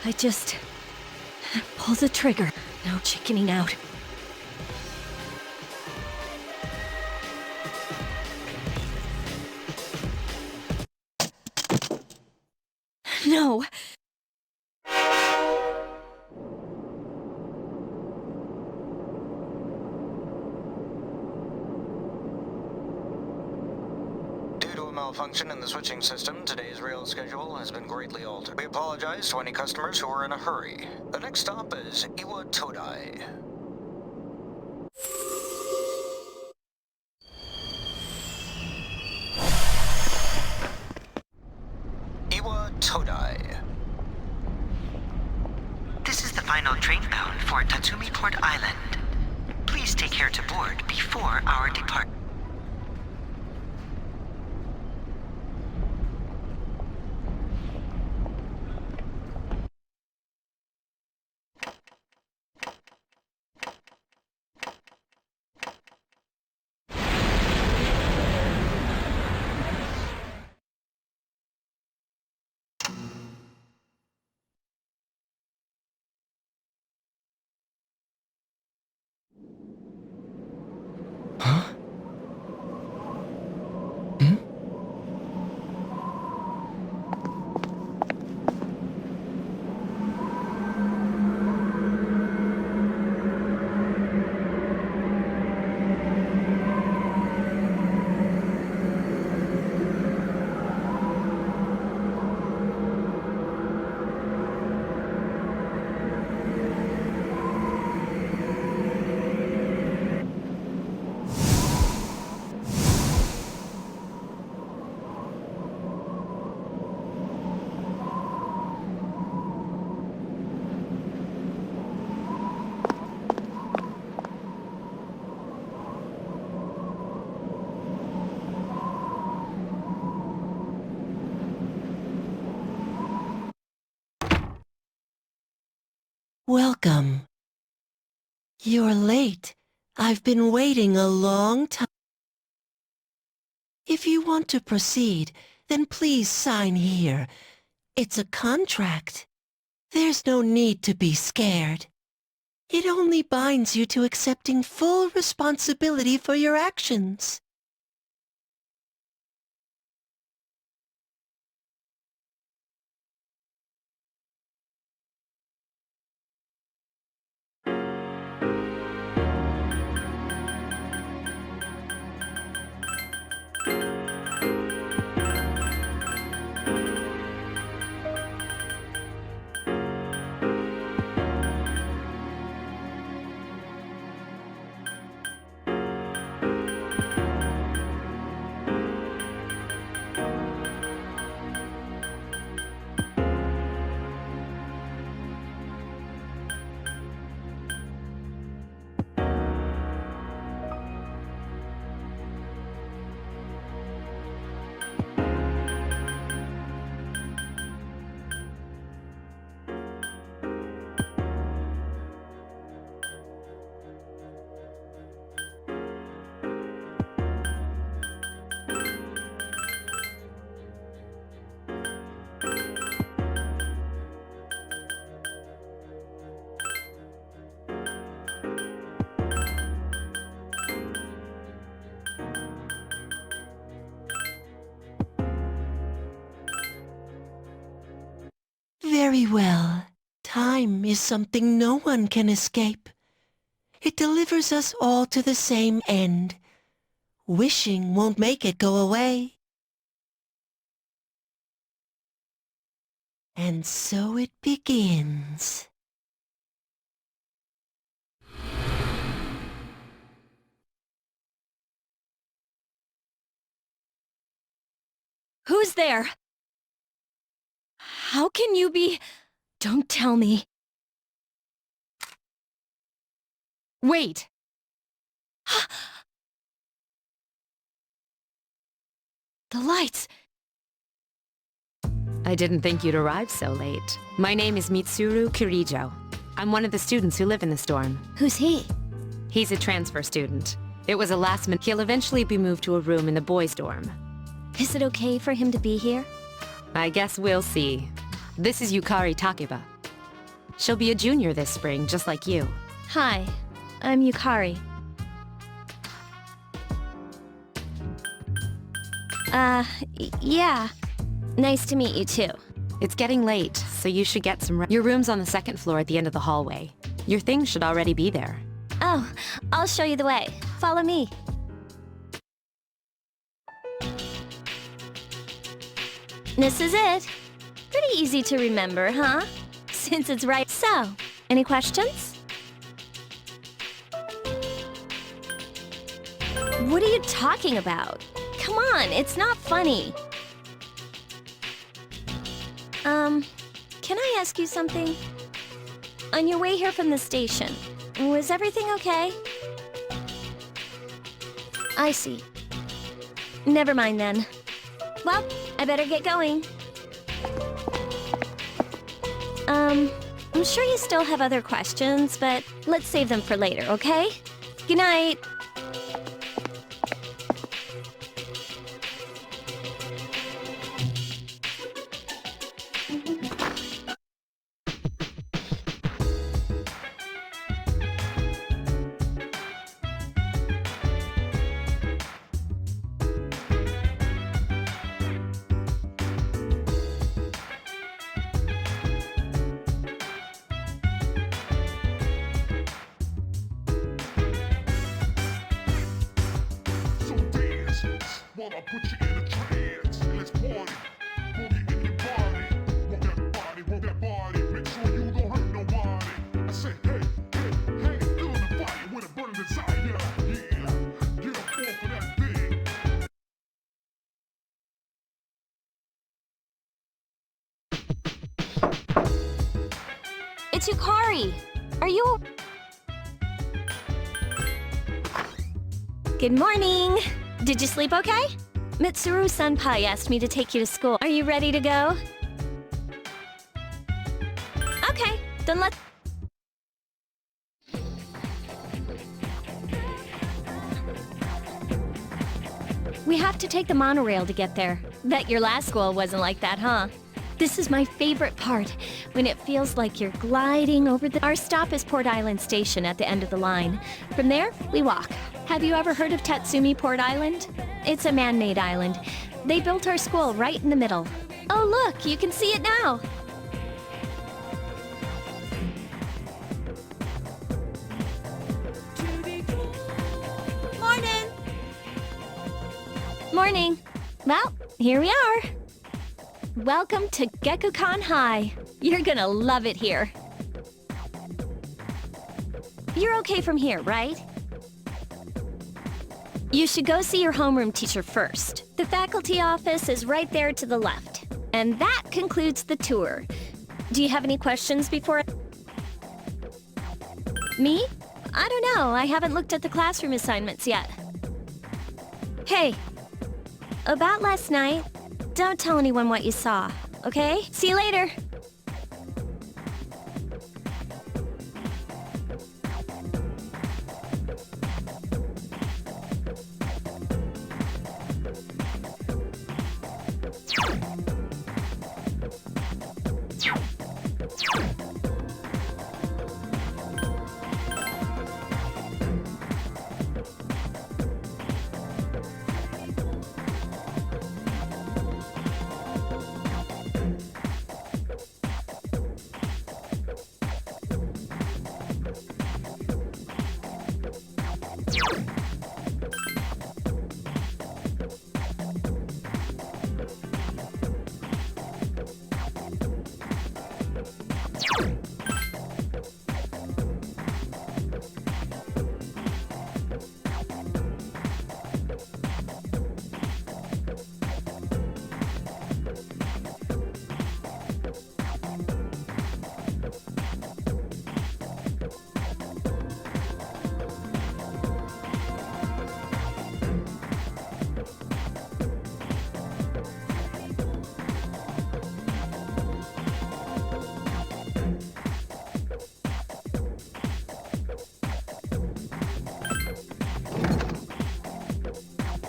I just pull the trigger. No chickening out. No. Due to a malfunction in the switching system, today's rail schedule has been greatly altered. We apologize to any customers who are in a hurry. The next stop is Iwa Todai. Iwa Todai. This is the final train bound for Tatsumi Port Island. Please take care to board before our departure. Huh? Hmm? Welcome. You're late. I've been waiting a long time. If you want to proceed, then please sign here. It's a contract. There's no need to be scared. It only binds you to accepting full responsibility for your actions. Very well. Time is something no one can escape. It delivers us all to the same end. Wishing won't make it go away. And so it begins. Who's there? How can you be... Don't tell me. Wait. The lights. I didn't think you'd arrive so late. My name is Mitsuru Kirijo. I'm one of the students who live in this dorm. Who's he? He's a transfer student. It was a last minute. He'll eventually be moved to a room in the boys' dorm. Is it okay for him to be here? I guess we'll see. This is Yukari Takeba. She'll be a junior this spring, just like you. Hi, I'm Yukari. Yeah. Nice to meet you too. It's getting late, so you should get some Your room's on the second floor at the end of the hallway. Your things should already be there. Oh, I'll show you the way. Follow me. This is it. Pretty easy to remember, huh? Since it's right. So, any questions? What are you talking about? Come on, it's not funny. Can I ask you something? On your way here from the station, was everything okay? I see. Never mind then. Well, I better get going. I'm sure you still have other questions, but let's save them for later, okay? Good night. While I put you in a trance, let's party. Boogie in your body. Roll that body. Make sure you don't hurt nobody. I said, hey, feeling the fire with a burning desire. Yeah, get up off of that thing. It's Yukari. Are you... Good morning. Did you sleep okay? Mitsuru-senpai asked me to take you to school. Are you ready to go? Okay, then let's... We have to take the monorail to get there. Bet your last school wasn't like that, huh? This is my favorite part, when it feels like you're gliding over the... Our stop is Port Island Station at the end of the line. From there, we walk. Have you ever heard of Tatsumi Port Island? It's a man-made island. They built our school right in the middle. Oh look, you can see it now! Morning! Morning. Well, here we are. Welcome to Gekukan High. You're gonna love it here. You're okay from here, right? You should go see your homeroom teacher first. The faculty office is right there to the left. And that concludes the tour. Do you have any questions before... Me? I don't know. I haven't looked at the classroom assignments yet. Hey, about last night, don't tell anyone what you saw, okay? See you later.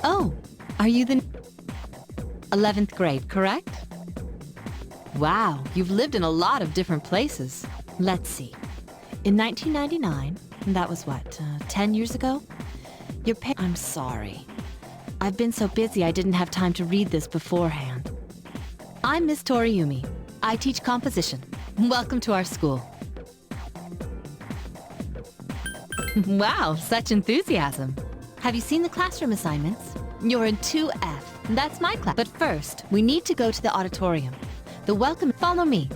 Oh, are you the 11th grade, correct? Wow, you've lived in a lot of different places. Let's see. In 1999, that was what, 10 years ago? I'm sorry. I've been so busy I didn't have time to read this beforehand. I'm Miss Toriumi. I teach composition. Welcome to our school. Wow, such enthusiasm. Have you seen the classroom assignments? You're in 2F. That's my class. But first, we need to go to the auditorium. The welcome... Follow me.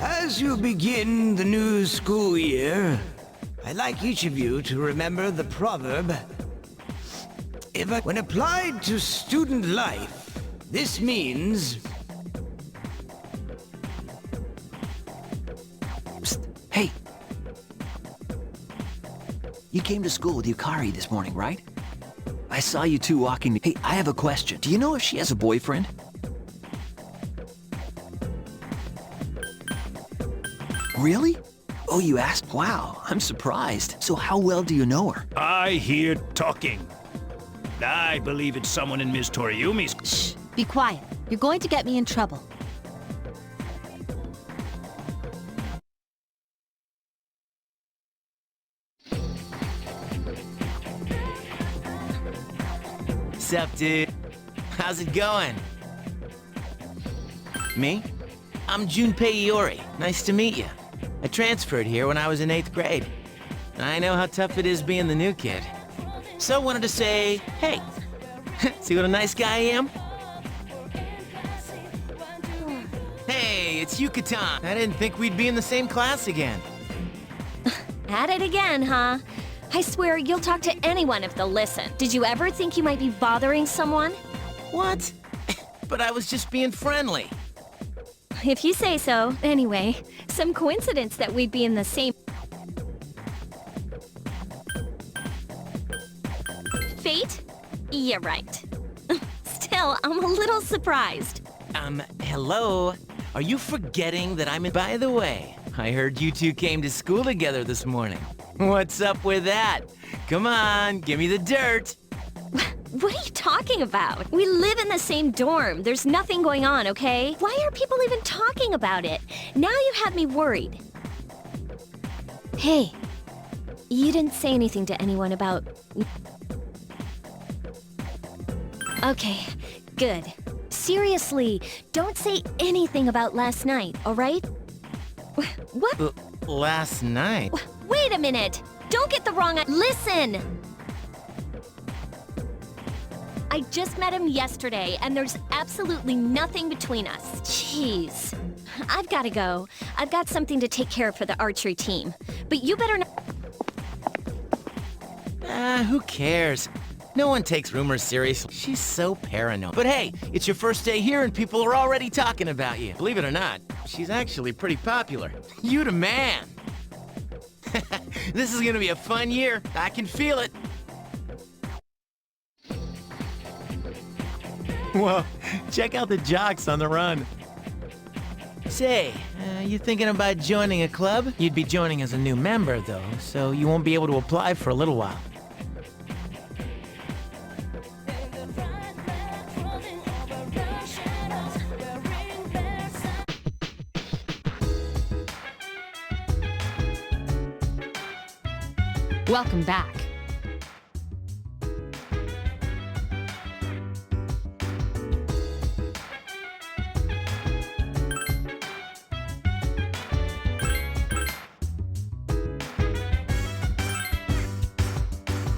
As you begin the new school year, I'd like each of you to remember the proverb, when applied to student life, this means... Psst. Hey! You came to school with Yukari this morning, right? I saw you two walking... Hey, I have a question. Do you know if she has a boyfriend? Really? Oh, you asked? Wow, I'm surprised. So how well do you know her? I hear talking. I believe it's someone in Miss Toriumi's... Shh, be quiet. You're going to get me in trouble. Sup, dude? How's it going? Me? I'm Junpei Iori. Nice to meet you. I transferred here when I was in 8th grade. And I know how tough it is being the new kid. So I wanted to say, hey, see what a nice guy I am? Hey, it's Yucatan. I didn't think we'd be in the same class again. At it again, huh? I swear you'll talk to anyone if they'll listen. Did you ever think you might be bothering someone? What? But I was just being friendly. If you say so. Anyway, some coincidence that we'd be in the same... Fate? You're right. Still, I'm a little surprised. Hello? Are you forgetting that I'm in... By the way, I heard you two came to school together this morning. What's up with that? Come on, give me the dirt. What are you talking about? We live in the same dorm. There's nothing going on, okay? Why are people even talking about it? Now you have me worried. Hey, you didn't say anything to anyone about... Okay, good. Seriously, don't say anything about last night, all right? What? Last night? Wait a minute! Don't get the wrong... Listen! I just met him yesterday, and there's absolutely nothing between us. Jeez. I've gotta go. I've got something to take care of for the archery team. But you better not... Who cares? No one takes rumors seriously. She's so paranoid. But hey, it's your first day here and people are already talking about you. Believe it or not, she's actually pretty popular. You the man. This is gonna be a fun year. I can feel it. Whoa, check out the jocks on the run. Say, you thinking about joining a club? You'd be joining as a new member, though, so you won't be able to apply for a little while. Welcome back.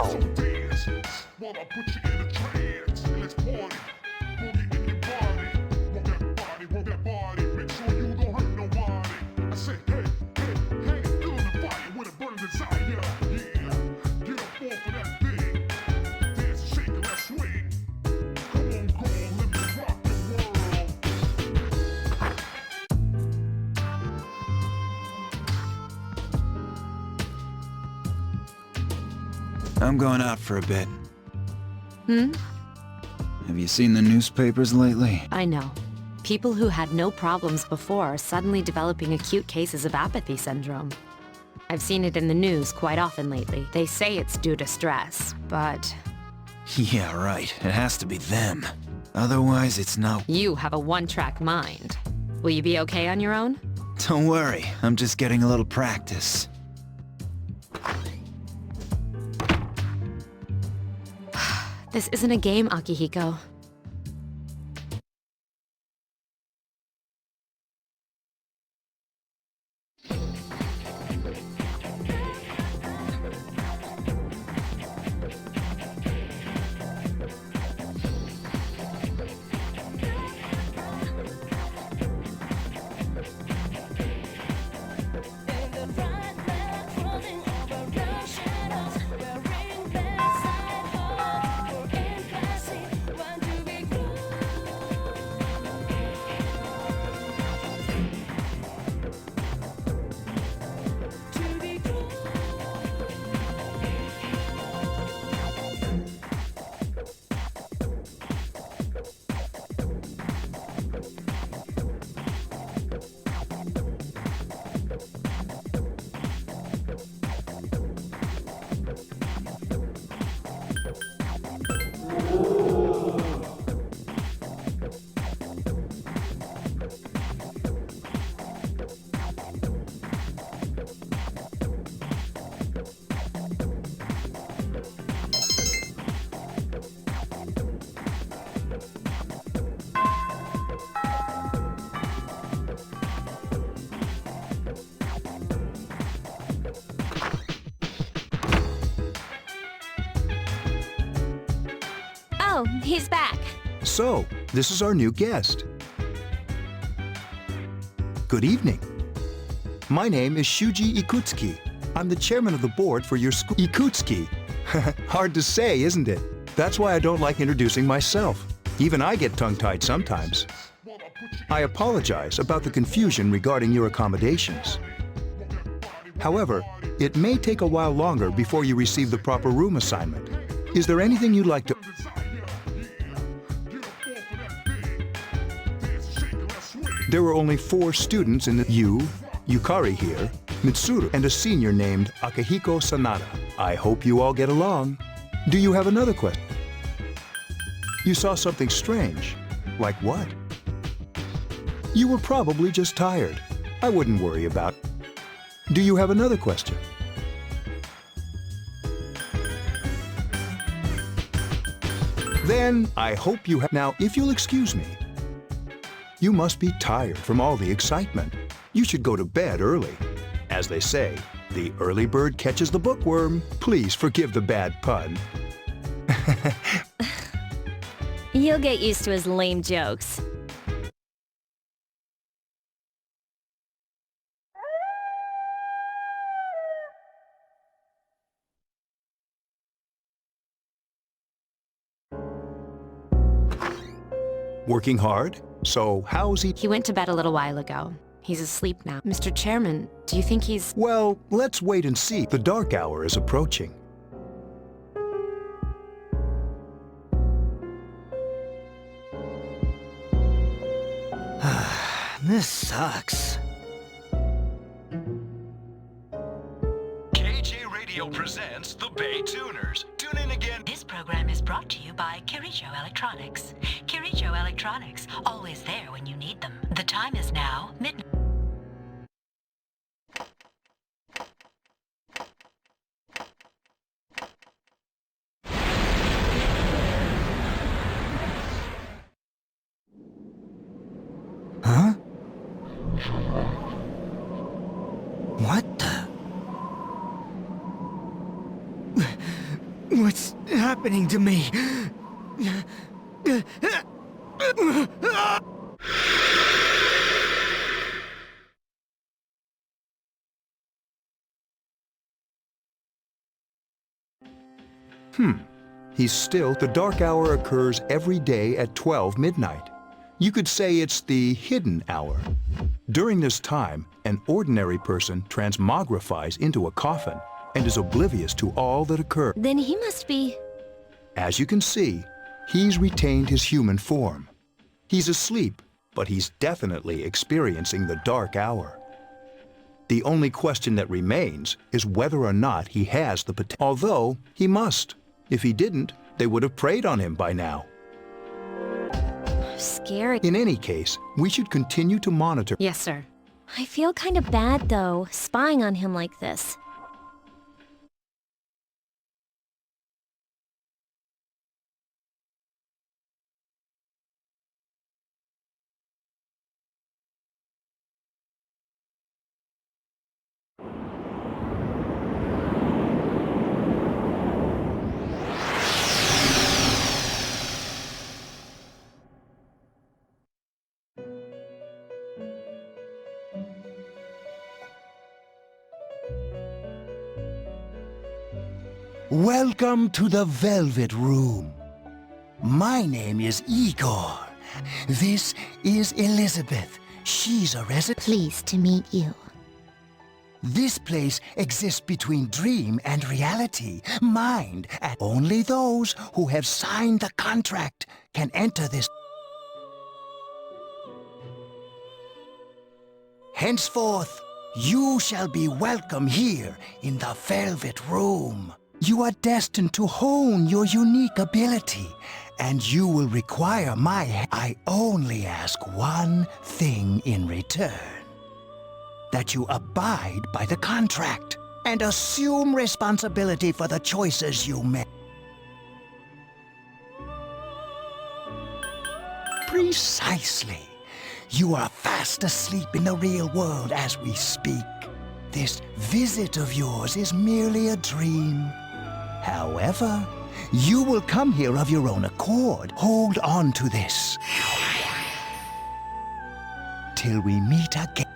So dance, while I put you in a trance. Let's party, boogie in your body. Work that body, make sure you don't hurt nobody. I say, hey, hey, hey, feel the fire with a burning desire. Yeah, get up off of that thing. Dance, shake, and let's swing. Come on, girl, let me rock the world. I'm going out for a bit. Hmm? Have you seen the newspapers lately? I know. People who had no problems before are suddenly developing acute cases of apathy syndrome. I've seen it in the news quite often lately. They say it's due to stress, but... Yeah, right. It has to be them. Otherwise, it's not... You have a one-track mind. Will you be okay on your own? Don't worry, I'm just getting a little practice. This isn't a game, Akihiko. Oh, he's back. So, this is our new guest. Good evening. My name is Shuji Ikutsuki. I'm the chairman of the board for your school. Ikutsuki. Hard to say, isn't it? That's why I don't like introducing myself. Even I get tongue-tied sometimes. I apologize about the confusion regarding your accommodations. However, it may take a while longer before you receive the proper room assignment. Is there anything you'd like to... There are only 4 students in the... You, Yukari here, Mitsuru, and a senior named Akihiko Sanada. I hope you all get along. Do you have another question? You saw something strange. Like what? You were probably just tired. I wouldn't worry about it. Do you have another question? Then I hope you have... Now, if you'll excuse me, you must be tired from all the excitement. You should go to bed early. As they say, the early bird catches the bookworm. Please forgive the bad pun. You'll get used to his lame jokes. Working hard? So how's he... He went to bed a little while ago. He's asleep now. Mr. Chairman, do you think he's... Well, let's wait and see. The dark hour is approaching. This sucks. KJ Radio presents the Bay Tuners. Tune in again. This program is brought to you by Kirijo Electronics. Kirijo Electronics, always there when you need them. The time is now midnight. Huh? What the? What's happening to me? He's still... The dark hour occurs every day at 12 midnight. You could say it's the hidden hour. During this time, an ordinary person transmogrifies into a coffin and is oblivious to all that occurs. Then he must be... As you can see, he's retained his human form. He's asleep, but he's definitely experiencing the dark hour. The only question that remains is whether or not he has the potential. Although, he must. If he didn't, they would have preyed on him by now. scary. In any case, we should continue to monitor. Yes, sir. I feel kind of bad, though, spying on him like this. Welcome to the Velvet Room. My name is Igor. This is Elizabeth. She's a resident. Pleased to meet you. This place exists between dream and reality, mind, and only those who have signed the contract can enter this. Henceforth, you shall be welcome here in the Velvet Room. You are destined to hone your unique ability, and you will require my help. I only ask one thing in return. That you abide by the contract and assume responsibility for the choices you make. Precisely. You are fast asleep in the real world as we speak. This visit of yours is merely a dream. However, you will come here of your own accord. Hold on to this. Till we meet again.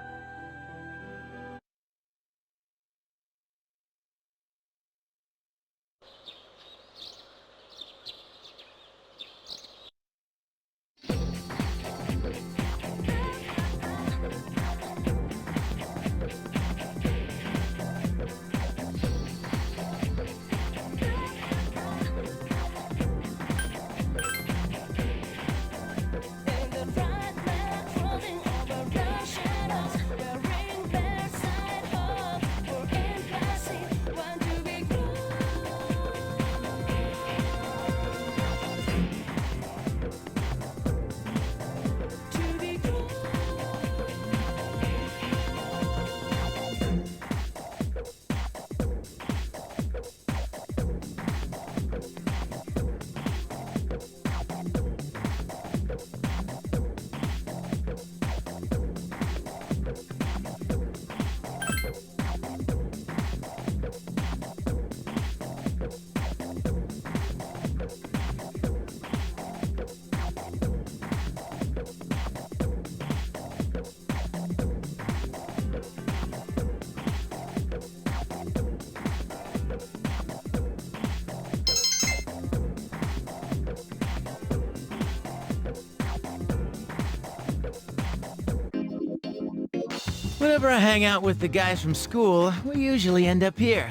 Whenever I hang out with the guys from school, we usually end up here.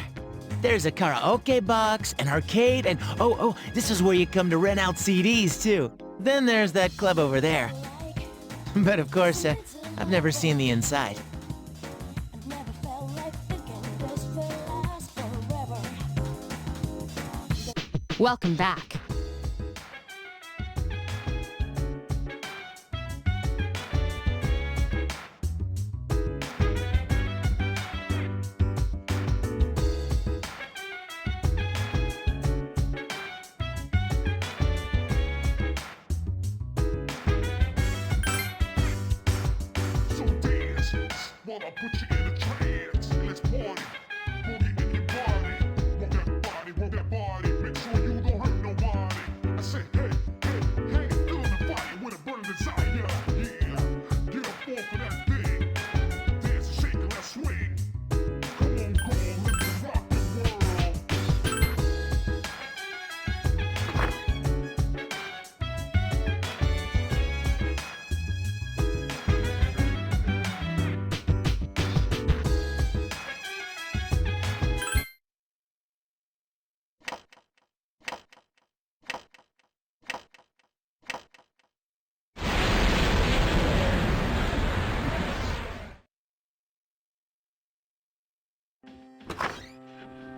There's a karaoke box, an arcade, and oh, this is where you come to rent out CDs, too. Then there's that club over there. But of course, I've never seen the inside. Welcome back. So dance while I put you in a trance. Let's party. Boogie in your body. Work that body, make sure you don't hurt nobody. I say, hey, feel the fire with a burning desire. Yeah, get up off of that thing. Dance and shake and let's swing. Come on, girl, let me rock the world.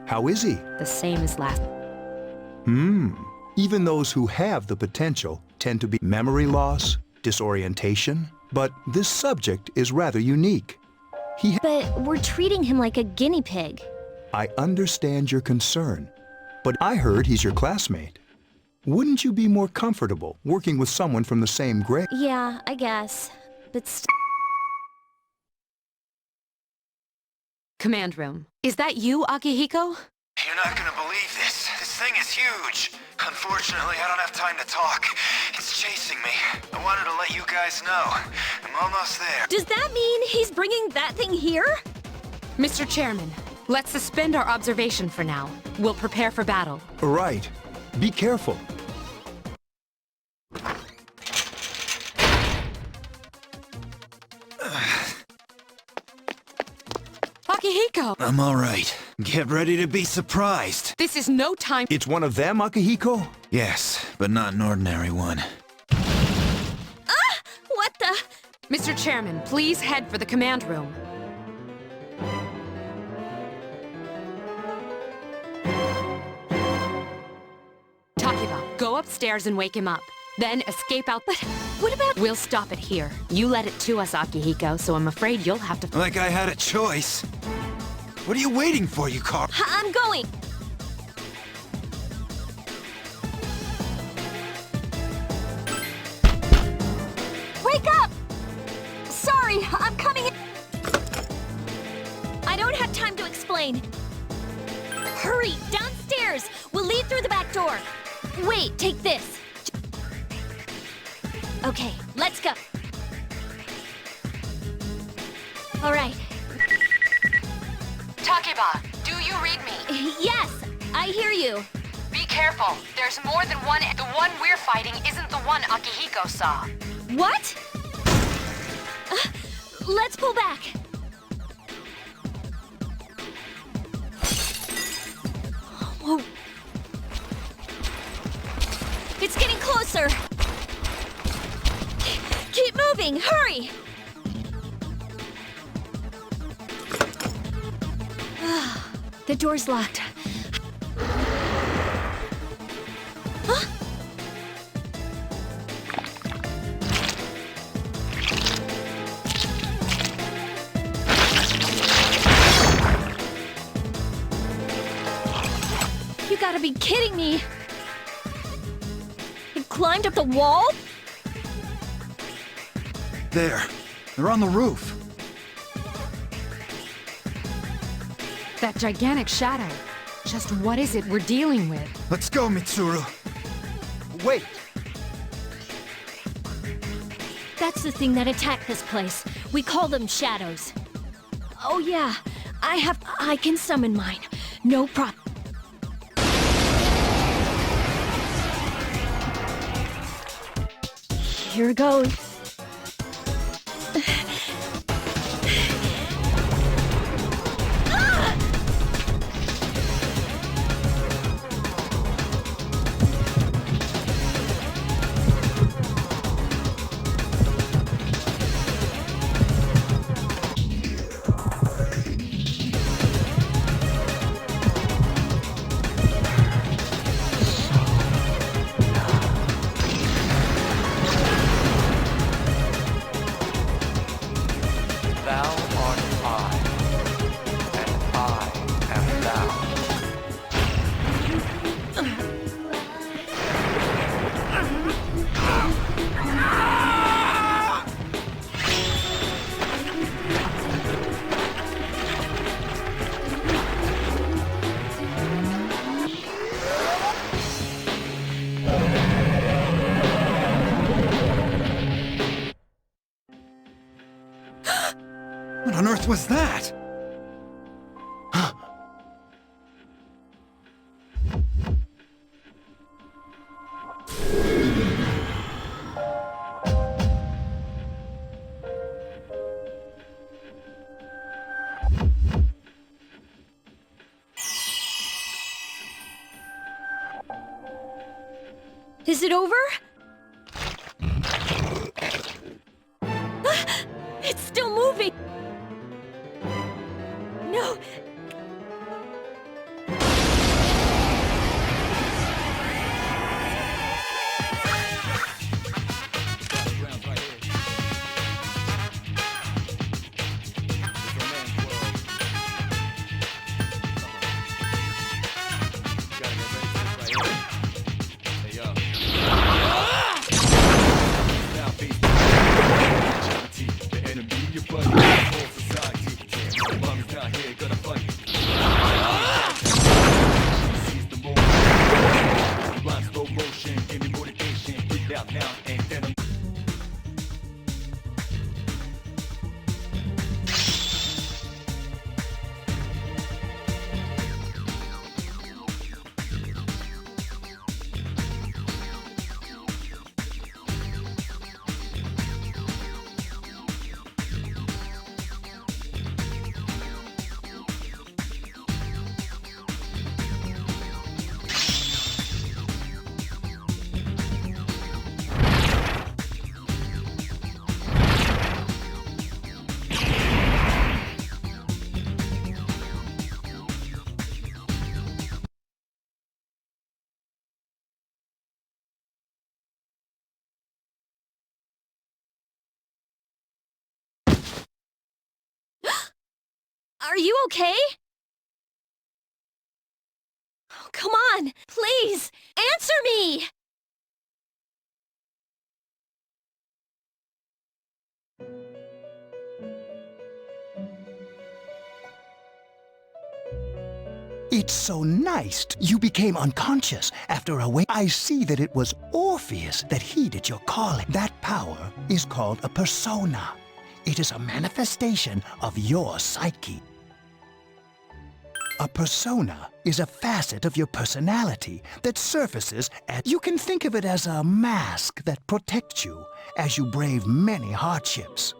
How is he? The same as last. Even those who have the potential tend to be memory loss, disorientation, but this subject is rather unique. But we're treating him like a guinea pig. I understand your concern, but I heard he's your classmate. Wouldn't you be more comfortable working with someone from the same grade? Yeah, I guess. But Command room. Is that you, Akihiko? You're not gonna believe this. This thing is huge. Unfortunately, I don't have time to talk. It's chasing me. I wanted to let you guys know. I'm almost there. does that mean he's bringing that thing here? Mr. Chairman, let's suspend our observation for now. We'll prepare for battle. Right. Be careful. Akihiko! I'm all right. Get ready to be surprised. This is no time. It's one of them, Akihiko? Yes, but not an ordinary one. What the? Mr. Chairman, please head for the command room. Takiba, go upstairs and wake him up. Then escape out. But what about? We'll stop it here. You led it to us, Akihiko, so I'm afraid you'll have to. Like I had a choice. What are you waiting for, you car? I'm going. Wake up! Sorry, I'm coming in. I don't have time to explain. Hurry, downstairs! We'll leave through the back door. Wait, take this. Okay, let's go. All right. Takiba, do you read me? Yes, I hear you. Be careful. There's more than one. The one we're fighting isn't the one Akihiko saw. What? Let's pull back. Whoa. It's getting closer. Keep moving, hurry! The door's locked. Huh? You gotta be kidding me! It climbed up the wall? There. They're on the roof. That gigantic shadow. Just what is it we're dealing with? Let's go, Mitsuru. Wait! That's the thing that attacked this place. We call them shadows. Oh yeah, I can summon mine. No problem. Here goes. What on earth was that? Is it over? It's still moving! No! Are you okay? Oh, come on, please, answer me! It's so nice. You became unconscious after a wait. I see that it was Orpheus that heeded your calling. That power is called a persona. It is a manifestation of your psyche. A persona is a facet of your personality that surfaces at... You can think of it as a mask that protects you as you brave many hardships.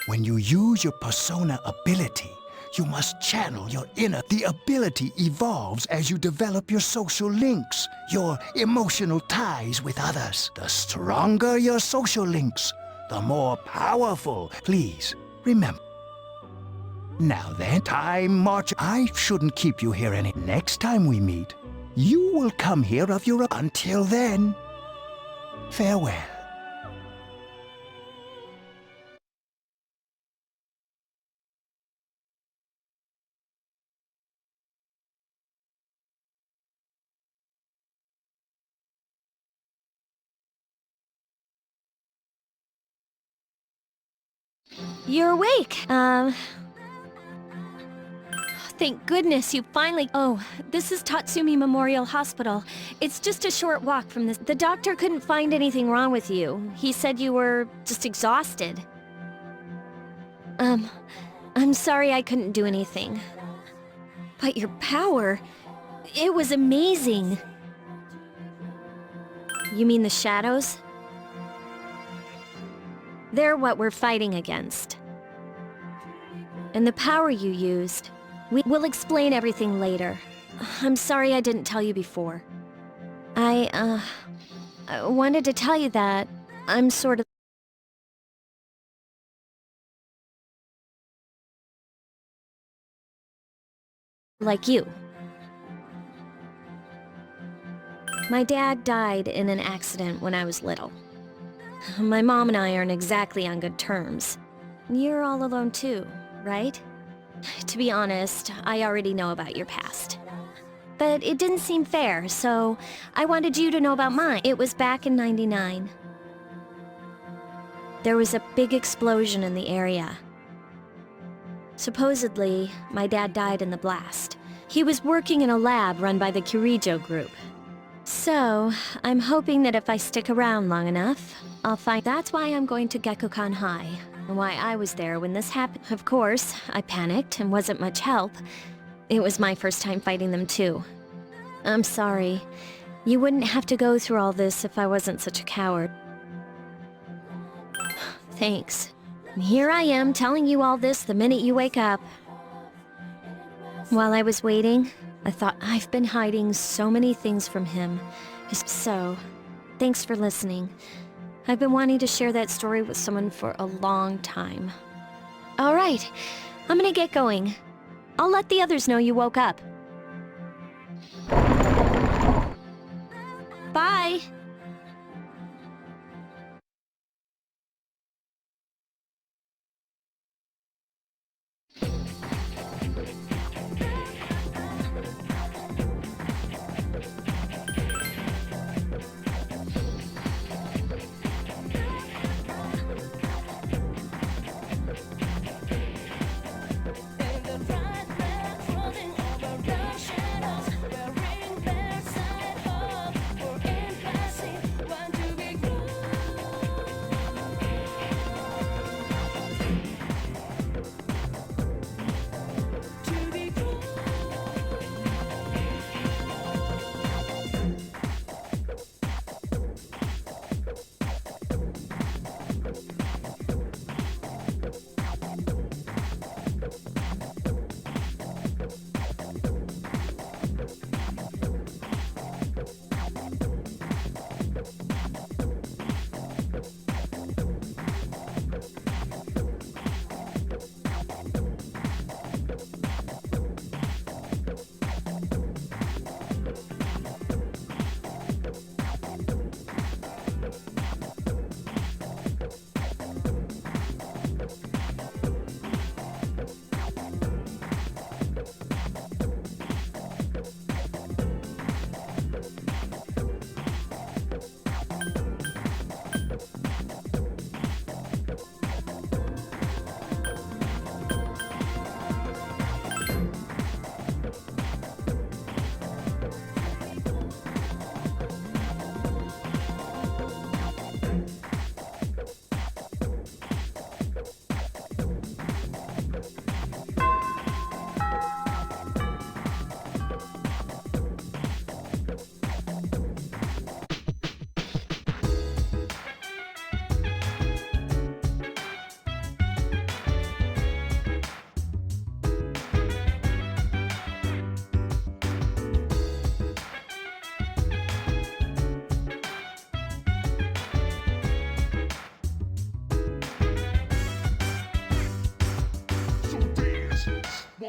When you use your persona ability, you must channel your inner. The ability evolves as you develop your social links, your emotional ties with others. The stronger your social links, the more powerful. Please, remember. Now then, time march. I shouldn't keep you here any. Next time we meet, you will come here of your own. Until then, farewell. You're awake. Thank goodness you finally... Oh, this is Tatsumi Memorial Hospital. It's just a short walk from this. The doctor couldn't find anything wrong with you. He said you were just exhausted. I'm sorry I couldn't do anything. But your power, it was amazing. You mean the shadows? They're what we're fighting against. And the power you used, we'll explain everything later. I'm sorry I didn't tell you before. I wanted to tell you that I'm sort of... like you. My dad died in an accident when I was little. My mom and I aren't exactly on good terms. You're all alone too, right? To be honest, I already know about your past. But it didn't seem fair, so I wanted you to know about mine. It was back in '99. There was a big explosion in the area. Supposedly, my dad died in the blast. He was working in a lab run by the Kirijo group. So, I'm hoping that if I stick around long enough, I'll find... That's why I'm going to Gekukan High, and why I was there when this happened. Of course, I panicked and wasn't much help. It was my first time fighting them too. I'm sorry. You wouldn't have to go through all this if I wasn't such a coward. Thanks. Here I am telling you all this the minute you wake up. While I was waiting, I thought I've been hiding so many things from him. So, thanks for listening. I've been wanting to share that story with someone for a long time. All right, I'm gonna get going. I'll let the others know you woke up. Bye!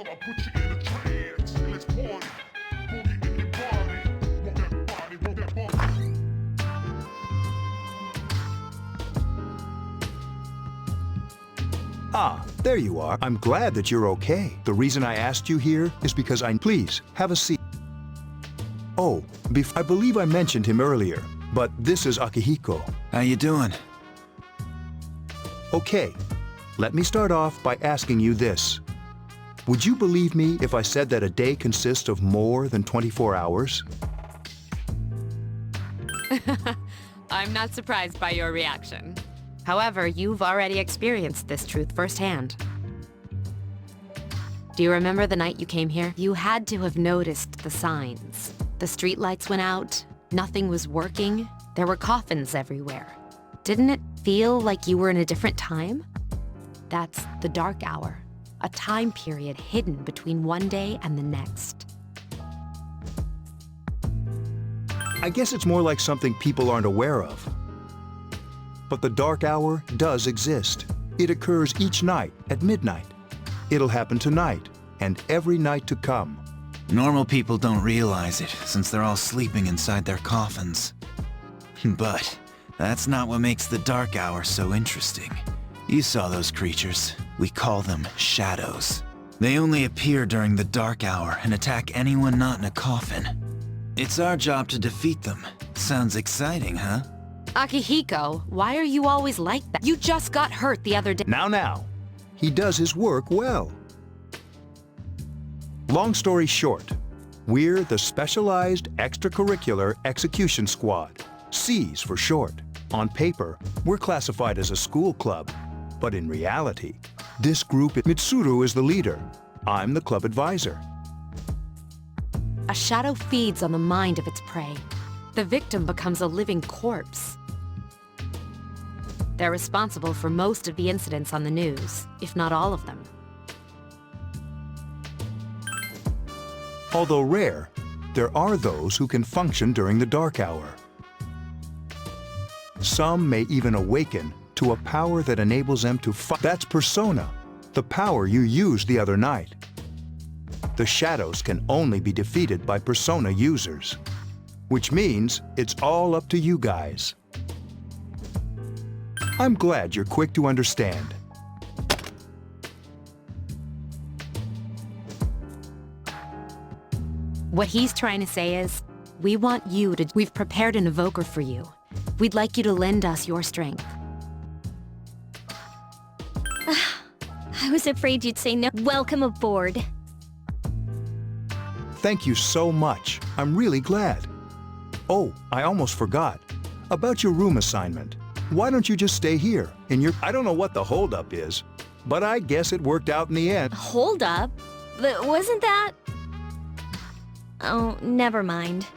Wanna put you in a trance. Let's party. Boogie in your body. Rock that body, rock that body. Ah, there you are. I'm glad that you're okay. The reason I asked you here is because Please, have a seat. Oh, I believe I mentioned him earlier, but this is Akihiko. How you doing? Okay, let me start off by asking you this. Would you believe me if I said that a day consists of more than 24 hours? I'm not surprised by your reaction. However, you've already experienced this truth firsthand. Do you remember the night you came here? You had to have noticed the signs. The streetlights went out, nothing was working, there were coffins everywhere. Didn't it feel like you were in a different time? That's the dark hour, a time period hidden between one day and the next. I guess it's more like something people aren't aware of. But the dark hour does exist. It occurs each night at midnight. It'll happen tonight and every night to come. Normal people don't realize it, since they're all sleeping inside their coffins. But that's not what makes the dark hour so interesting. You saw those creatures. We call them shadows. They only appear during the dark hour and attack anyone not in a coffin. It's our job to defeat them. Sounds exciting, huh? Akihiko, why are you always like that? You just got hurt the other day. Now. He does his work well. Long story short, we're the Specialized Extracurricular Execution Squad, SEAS for short. On paper, we're classified as a school club, but in reality, this group, Mitsuru is the leader. I'm the club advisor. A shadow feeds on the mind of its prey. The victim becomes a living corpse. They're responsible for most of the incidents on the news, if not all of them. Although rare, there are those who can function during the dark hour. Some may even awaken to a power that enables them to fight. That's persona, the power you used the other night. The shadows can only be defeated by persona users, which means it's all up to you guys. I'm glad you're quick to understand. What he's trying to say is, we've prepared an evoker for you. We'd like you to lend us your strength. I was afraid you'd say no. Welcome aboard. Thank you so much. I'm really glad. Oh, I almost forgot. About your room assignment. Why don't you just stay here in your... I don't know what the holdup is, but I guess it worked out in the end. Hold up? But wasn't that... Oh, never mind.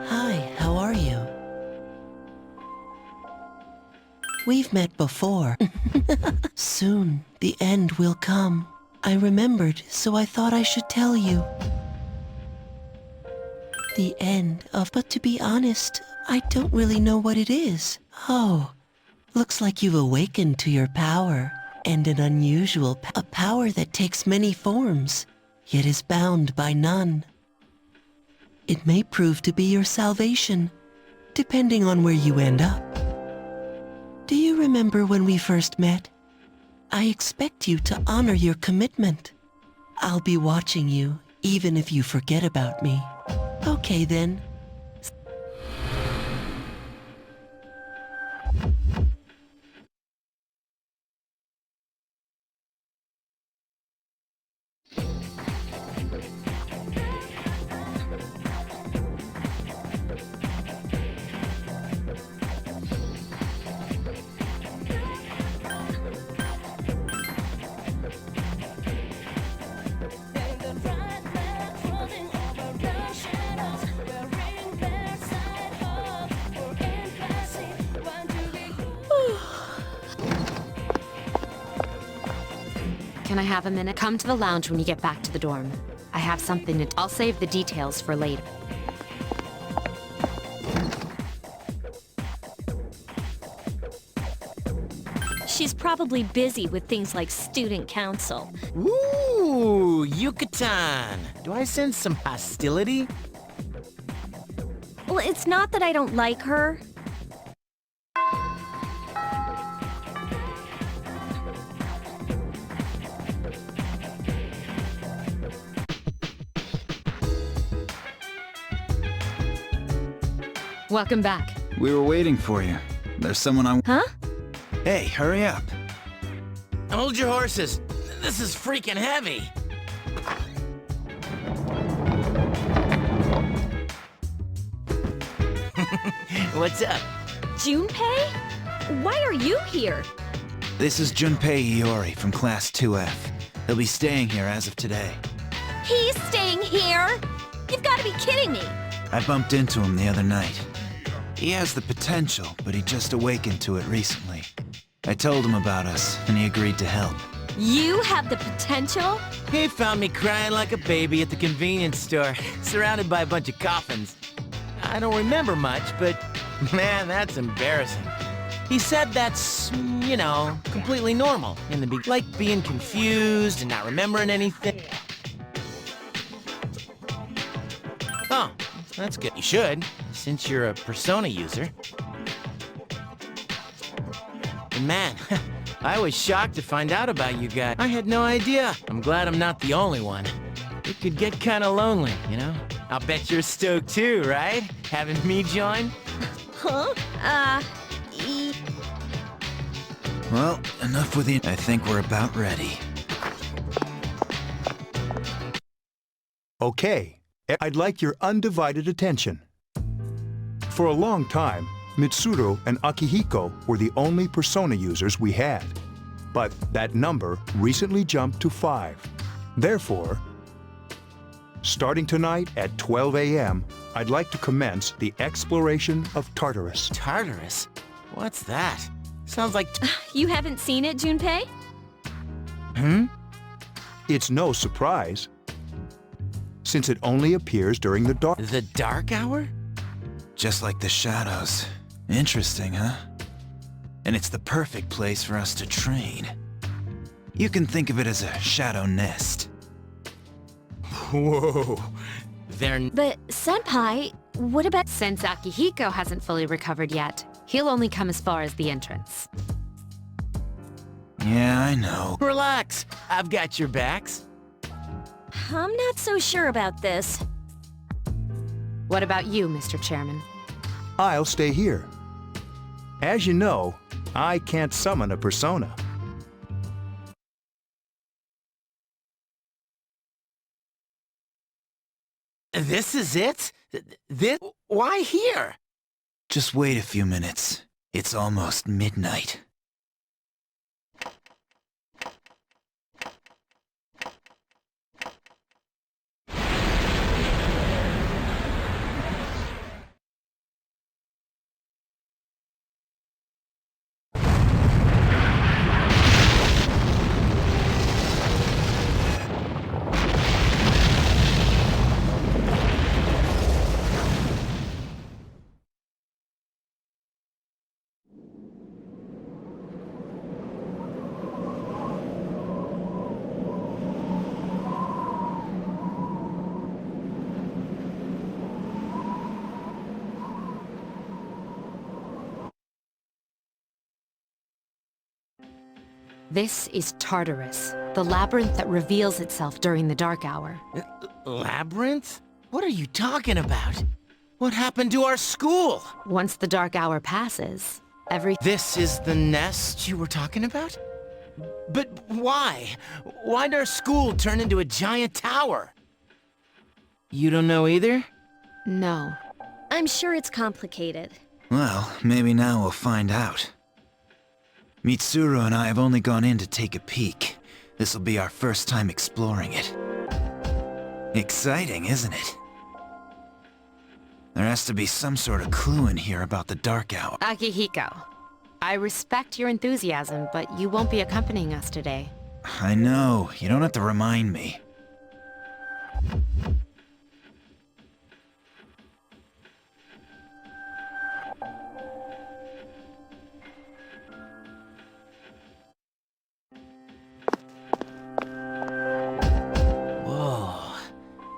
Hi, how are you? We've met before. Soon, the end will come. I remembered, so I thought I should tell you. The end of... But to be honest, I don't really know what it is. Oh, Looks like you've awakened to your power, and an unusual a power that takes many forms, yet is bound by none. It may prove to be your salvation, depending on where you end up. Do you remember when we first met? I expect you to honor your commitment. I'll be watching you, even if you forget about me. Okay then. Can I have a minute? Come to the lounge when you get back to the dorm. I have something to... I'll save the details for later. She's probably busy with things like student council. Ooh, Yucatan. Do I sense some hostility? Well, it's not that I don't like her. Welcome back. We were waiting for you. There's someone I... Huh? Hey, hurry up. Hold your horses. This is freaking heavy. What's up? Junpei? Why are you here? This is Junpei Iori from Class 2F. He'll be staying here as of today. He's staying here? You've got to be kidding me. I bumped into him the other night. He has the potential, but he just awakened to it recently. I told him about us, and he agreed to help. You have the potential? He found me crying like a baby at the convenience store, surrounded by a bunch of coffins. I don't remember much, but man, that's embarrassing. He said that's, you know, completely normal in the beginning. Like being confused and not remembering anything. Oh, that's good. You should, since you're a Persona user. And man, I was shocked to find out about you guys. I had no idea. I'm glad I'm not the only one. It could get kinda lonely, you know? I'll bet you're stoked too, right? Having me join? Huh? Well, enough with you. I think we're about ready. Okay, I'd like your undivided attention. For a long time, Mitsuru and Akihiko were the only Persona users we had. But that number recently jumped to 5. Therefore, starting tonight at 12 a.m., I'd like to commence the exploration of Tartarus. Tartarus? What's that? Sounds like... You haven't seen it, Junpei? It's no surprise, since it only appears during the dark... The dark hour? Just like the shadows. Interesting, huh? And it's the perfect place for us to train. You can think of it as a shadow nest. Whoa. They're... But, Senpai, what about... Since Akihiko hasn't fully recovered yet, he'll only come as far as the entrance. Yeah, I know. Relax. I've got your backs. I'm not so sure about this. What about you, Mr. Chairman? I'll stay here. As you know, I can't summon a persona. This is it? This? Why here? Just wait a few minutes. It's almost midnight. This is Tartarus, the labyrinth that reveals itself during the dark hour. Labyrinth? What are you talking about? What happened to our school? Once the dark hour passes, This is the nest you were talking about? But why? Why'd our school turn into a giant tower? You don't know either? No. I'm sure it's complicated. Well, maybe now we'll find out. Mitsuru and I have only gone in to take a peek. This'll be our first time exploring it. Exciting, isn't it? There has to be some sort of clue in here about the dark hour. Akihiko, I respect your enthusiasm, but you won't be accompanying us today. I know, you don't have to remind me. Whoa.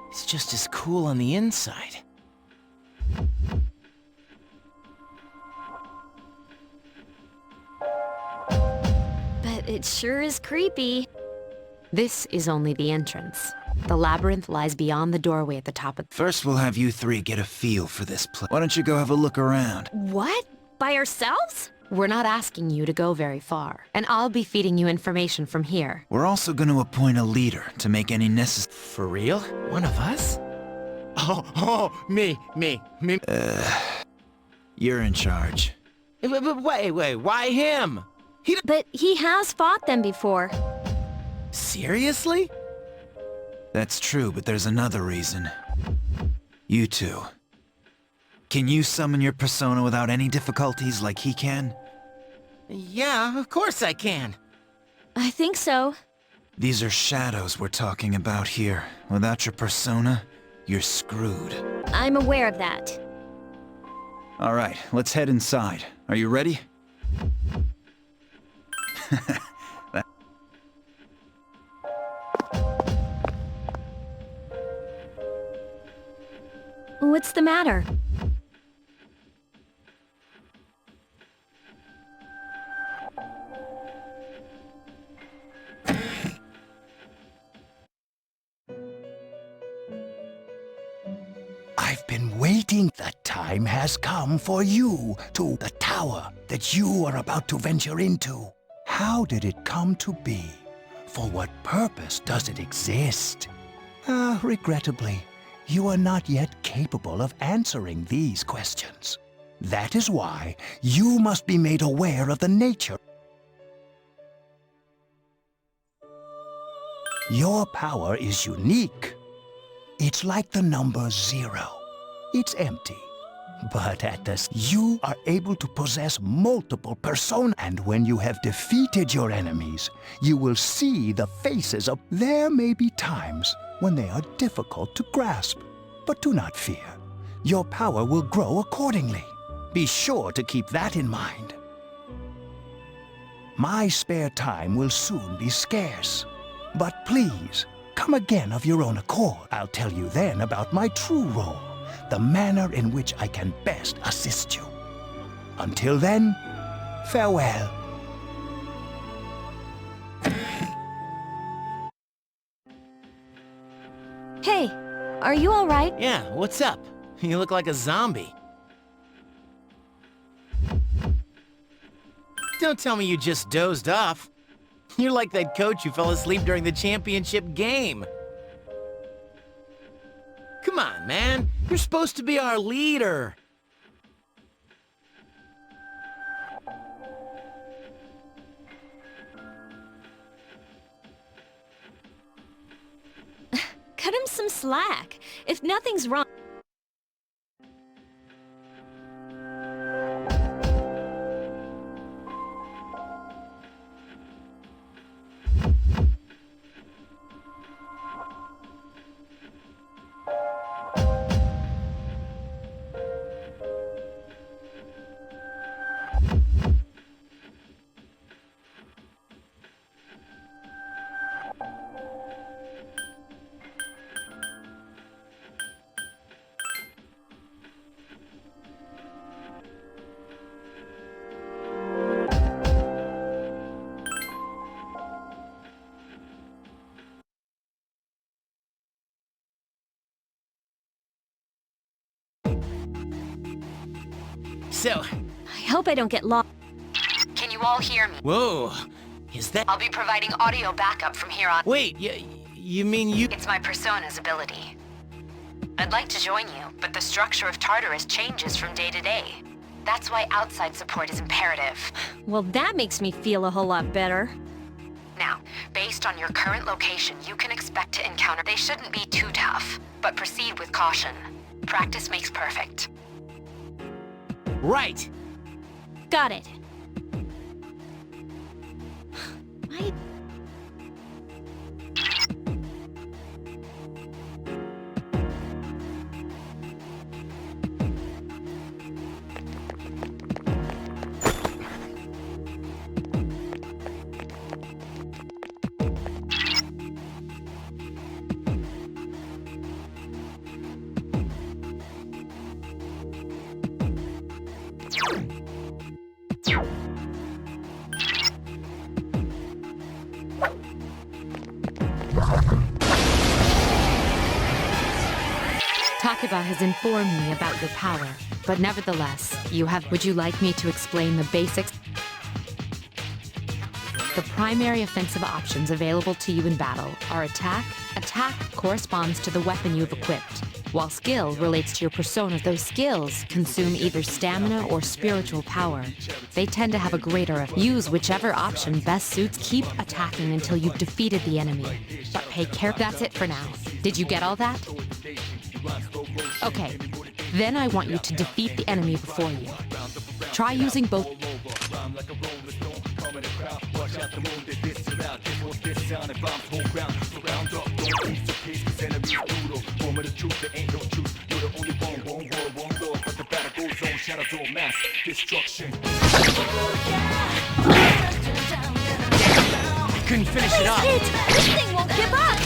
It's just as cool on the inside. But it sure is creepy. This is only the entrance. The labyrinth lies beyond the doorway at the top of... First we'll have you three get a feel for this place. Why don't you go have a look around? What? By ourselves? We're not asking you to go very far, and I'll be feeding you information from here. We're also going to appoint a leader to make any necessary... For real? One of us? Oh, me. You're in charge. But wait, why him? But he has fought them before. Seriously? That's true, but there's another reason. You two. Can you summon your persona without any difficulties like he can? Yeah, of course I can. I think so. These are shadows we're talking about here. Without your persona, you're screwed. I'm aware of that. All right, let's head inside. Are you ready? What's the matter? I've been waiting. The time has come for you to the tower that you are about to venture into. How did it come to be? For what purpose does it exist? Regrettably, you are not yet capable of answering these questions. That is why you must be made aware of the nature. Your power is unique. It's like the number 0. It's empty. But at this, you are able to possess multiple personas. And when you have defeated your enemies, you will see the faces of... There may be times when they are difficult to grasp. But do not fear. Your power will grow accordingly. Be sure to keep that in mind. My spare time will soon be scarce. But please, come again of your own accord. I'll tell you then about my true role, the manner in which I can best assist you. Until then, farewell. Hey, are you all right? Yeah, what's up? You look like a zombie. Don't tell me you just dozed off. You're like that coach who fell asleep during the championship game. Come on, man. You're supposed to be our leader. Cut him some slack. If nothing's wrong... So... I hope I don't get lost. Can you all hear me? Whoa. Is that... I'll be providing audio backup from here on. Wait, you mean you... It's my persona's ability. I'd like to join you, but the structure of Tartarus changes from day to day. That's why outside support is imperative. Well, that makes me feel a whole lot better. Now, based on your current location, you can expect to encounter... They shouldn't be too tough, but proceed with caution. Practice makes perfect. Right. Got it. I... Takeba has informed me about your power, but nevertheless, would you like me to explain the basics? The primary offensive options available to you in battle are attack. Attack corresponds to the weapon you've equipped, while skill relates to your persona. Those skills consume either stamina or spiritual power. They tend to have a greater effect. Use whichever option best suits. Keep attacking until you've defeated the enemy, but pay care. That's it for now. Did you get all that? Okay, then I want you to defeat the enemy before you. Try using both. I couldn't finish it off. This thing won't give up!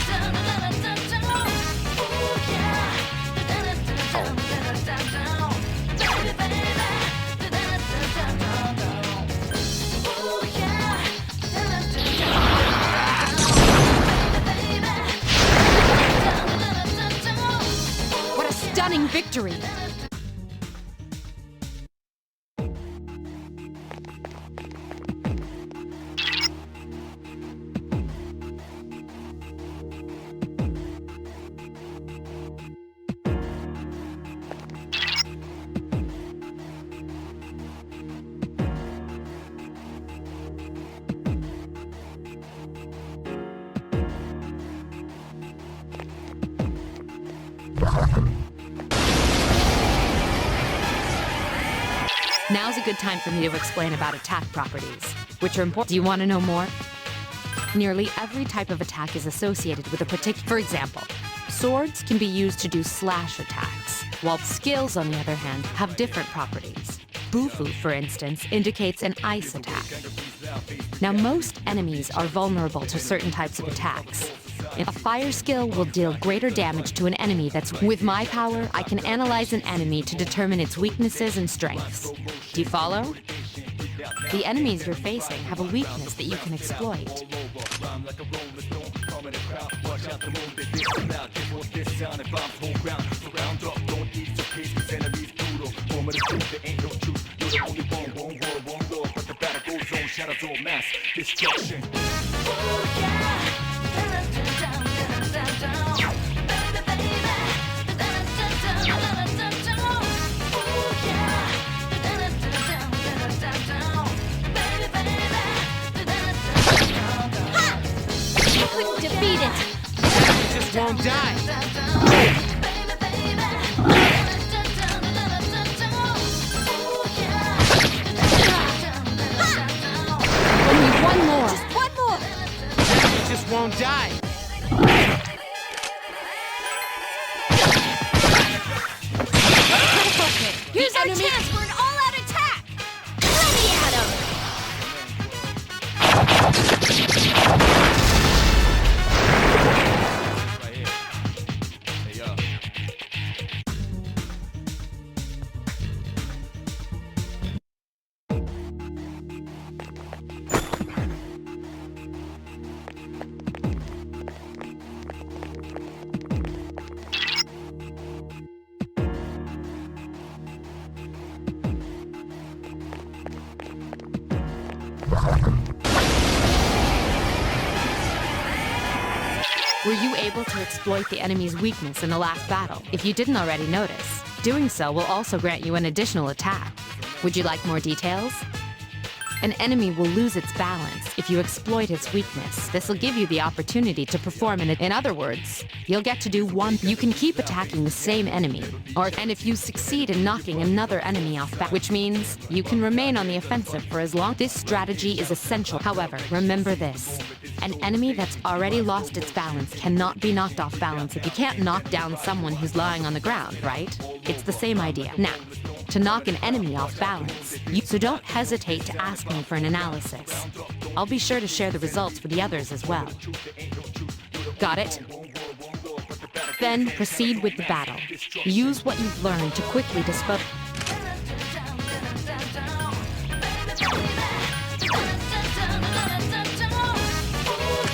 What a stunning victory! Now's a good time for me to explain about attack properties, which are important. Do you want to know more? Nearly every type of attack is associated with a particular... For example, swords can be used to do slash attacks, while skills, on the other hand, have different properties. Bufu, for instance, indicates an ice attack. Now, most enemies are vulnerable to certain types of attacks. A fire skill will deal greater damage to an enemy that's... With my power, I can analyze an enemy to determine its weaknesses and strengths. Do you follow? The enemies you're facing have a weakness that you can exploit. Couldn't defeat it! It just won't die. Only one more! Just one more! It just won't die. Critical hit! Here's our chance for an all-out attack! Let me at him! Were you able to exploit the enemy's weakness in the last battle? If you didn't already notice, doing so will also grant you an additional attack. Would you like more details? An enemy will lose its balance if you exploit its weakness. This will give you the opportunity to perform in other words, you'll get to do one. You can keep attacking the same enemy, and if you succeed in knocking another enemy off balance, which means you can remain on the offensive for as long. This strategy is essential. However, remember this. An enemy that's already lost its balance cannot be knocked off balance if you can't knock down someone who's lying on the ground, right? It's the same idea. Now, to knock an enemy off balance, so don't hesitate to ask me for an analysis. I'll be sure to share the results with the others as well. Got it? Then proceed with the battle. Use what you've learned to quickly dispose.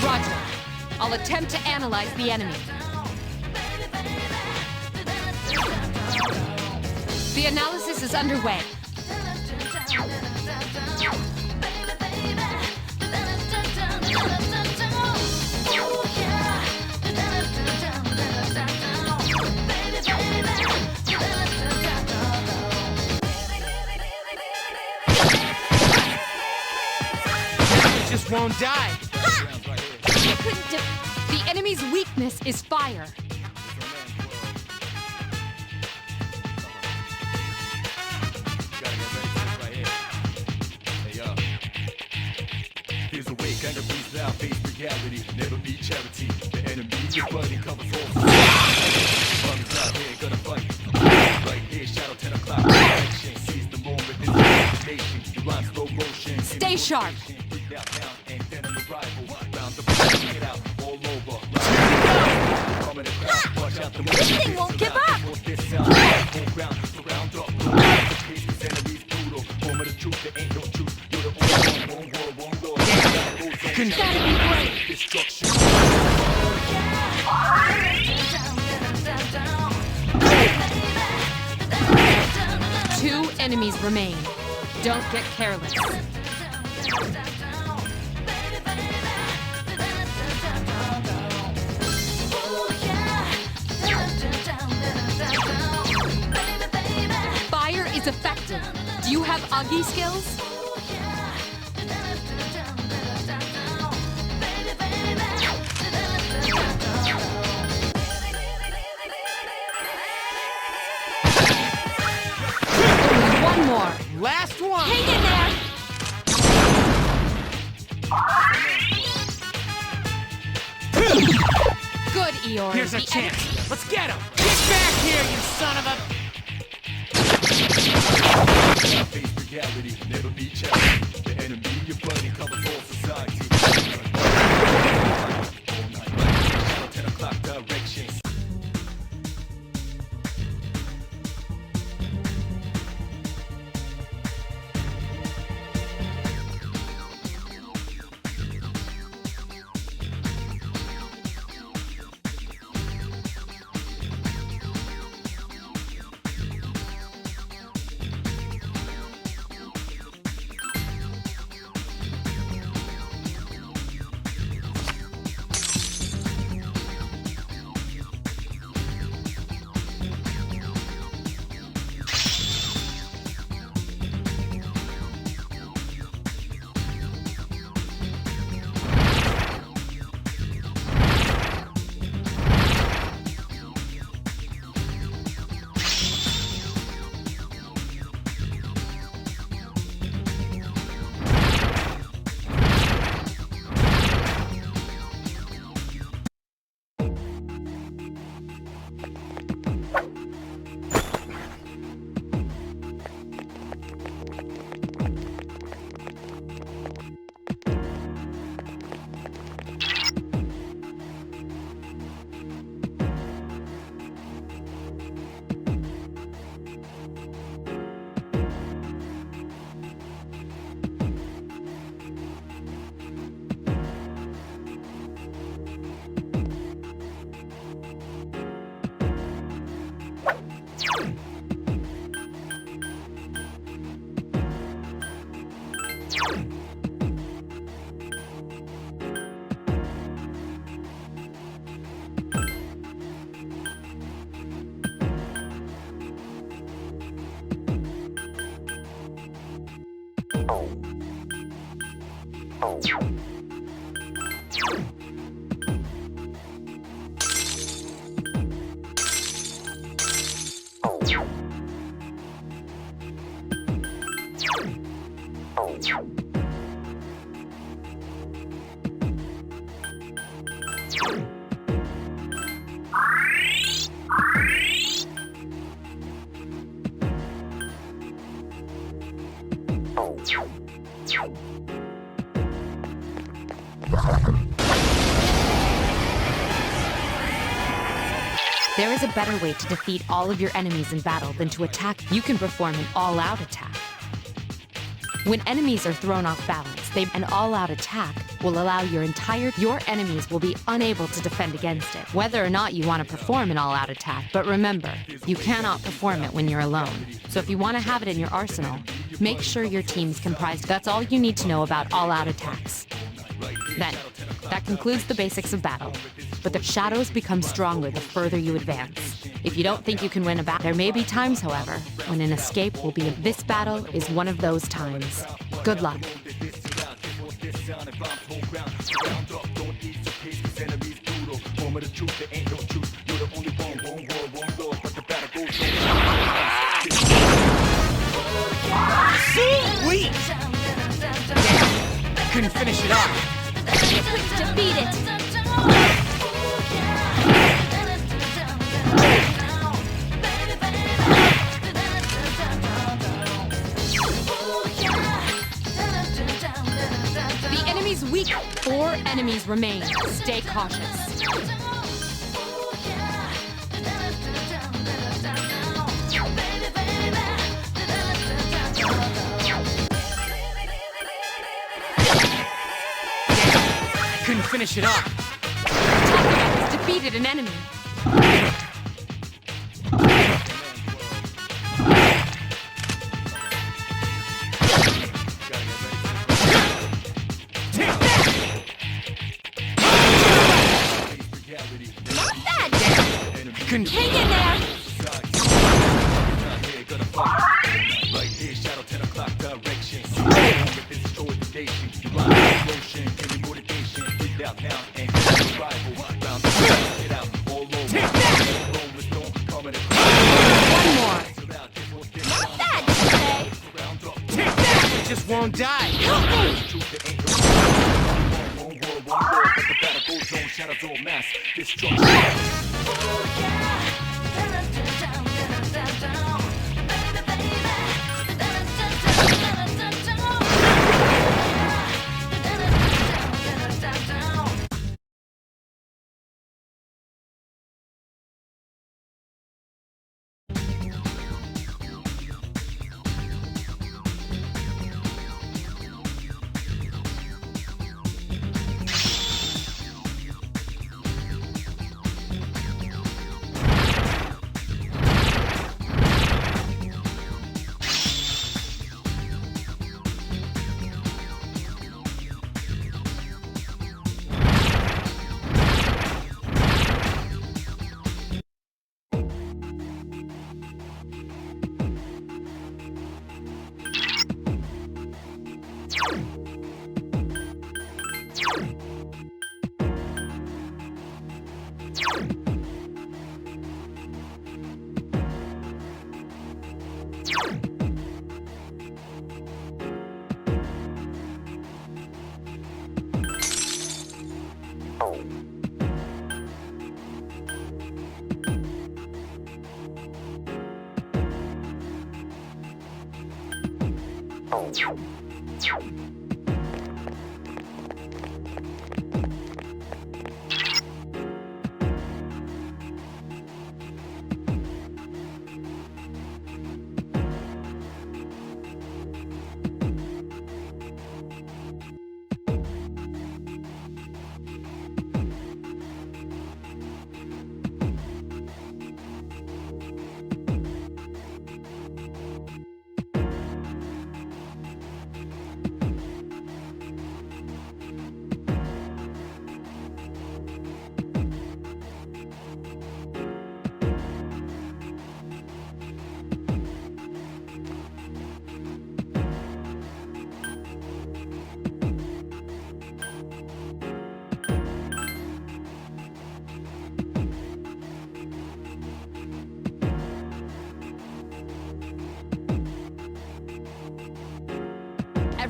Roger. I'll attempt to analyze the enemy. The analysis is underway. Just won't die. The enemy's weakness is fire. Here's a way, kind of breathe out, face reality, never be charity. The enemy, your buddy, covers all. Bummers out here, gonna fight. Right here, shadow 10 o'clock. Action, seize the moment, this is nation. You rhyme slow motion. Stay sharp. And then an arrival, round the block, get out, all over. This thing won't give up! Gotta be great! Two enemies remain. Don't get careless. Fire is effective. Do you have Augie skills? One more. Last one! Hang in there! Good, Eeyore. Here's a chance. Let's get him! Get back here, you son of a... Face reality, never be charity. The enemy, your buddy, covers all society. All night, 10 o'clock direction. There is a better way to defeat all of your enemies in battle than to attack. You can perform an all-out attack. When enemies are thrown off balance, an all-out attack will allow your enemies will be unable to defend against it, whether or not you want to perform an all-out attack. But remember, you cannot perform it when you're alone. So if you want to have it in your arsenal, make sure your team's comprised. That's all you need to know about all-out attacks. Then, that concludes the basics of battle. But the shadows become stronger the further you advance. If you don't think you can win a battle, there may be times, however, when an escape will be. This battle is one of those times. Good luck. Sweet! Couldn't finish it off. Defeat it! The enemy's weak. 4 enemies remain. Stay cautious. Couldn't finish it off. Has defeated an enemy. Couldn't Hang in there! One more. Not that, It just won't die. Help me!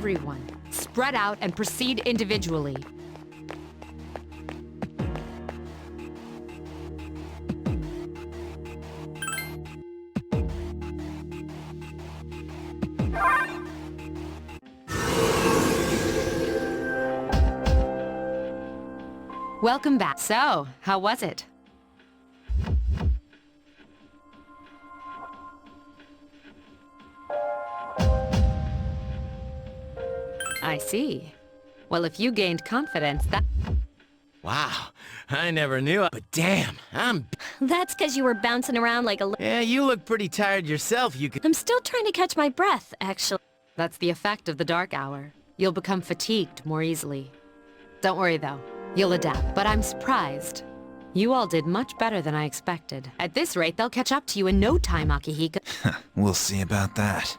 everyone. Spread out and proceed individually. Welcome back. So, how was it? I see. Well, if you gained confidence, that... Wow, I never knew. But damn, That's because you were bouncing around like a... Yeah, you look pretty tired yourself. You could... I'm still trying to catch my breath, actually. That's the effect of the dark hour. You'll become fatigued more easily. Don't worry, though. You'll adapt. But I'm surprised. You all did much better than I expected. At this rate, they'll catch up to you in no time, Akihiko. We'll see about that.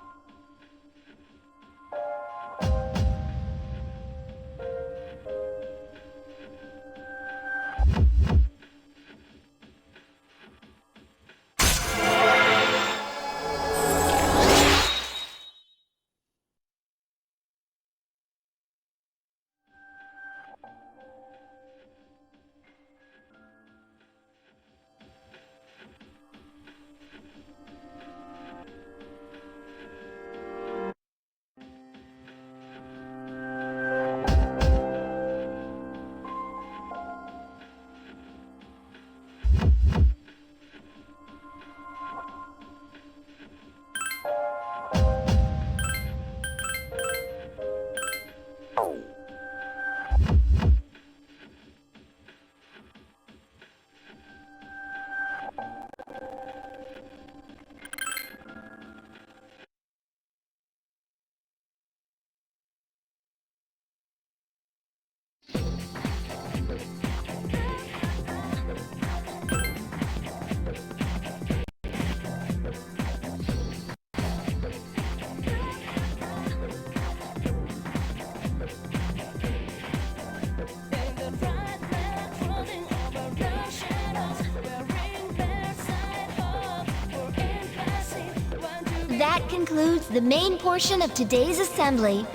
That concludes the main portion of today's assembly.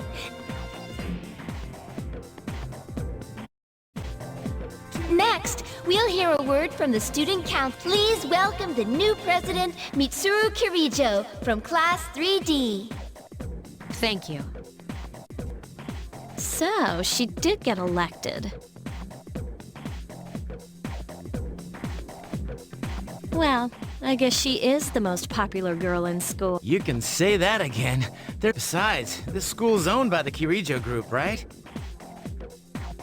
Next, we'll hear a word from the student council. Please welcome the new president, Mitsuru Kirijo, from Class 3D. Thank you. So, she did get elected. Well, I guess she is the most popular girl in school. You can say that again. Besides, this school's owned by the Kirijo Group, right?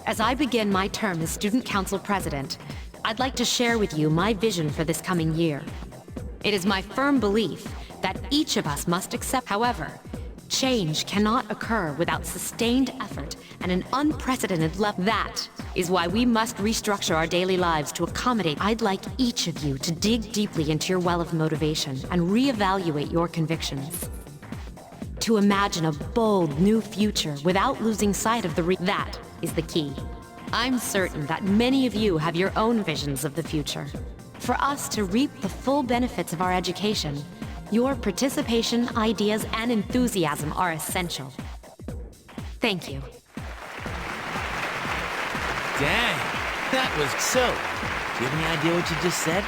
As I begin my term as Student Council President, I'd like to share with you my vision for this coming year. It is my firm belief that each of us must accept. However, change cannot occur without sustained effort and an unprecedented level. That is why we must restructure our daily lives to accommodate. I'd like each of you to dig deeply into your well of motivation and reevaluate your convictions. To imagine a bold new future without losing sight of that is the key. I'm certain that many of you have your own visions of the future. For us to reap the full benefits of our education, your participation, ideas, and enthusiasm are essential. Thank you. Dang, that was so. Do you have any idea what you just said?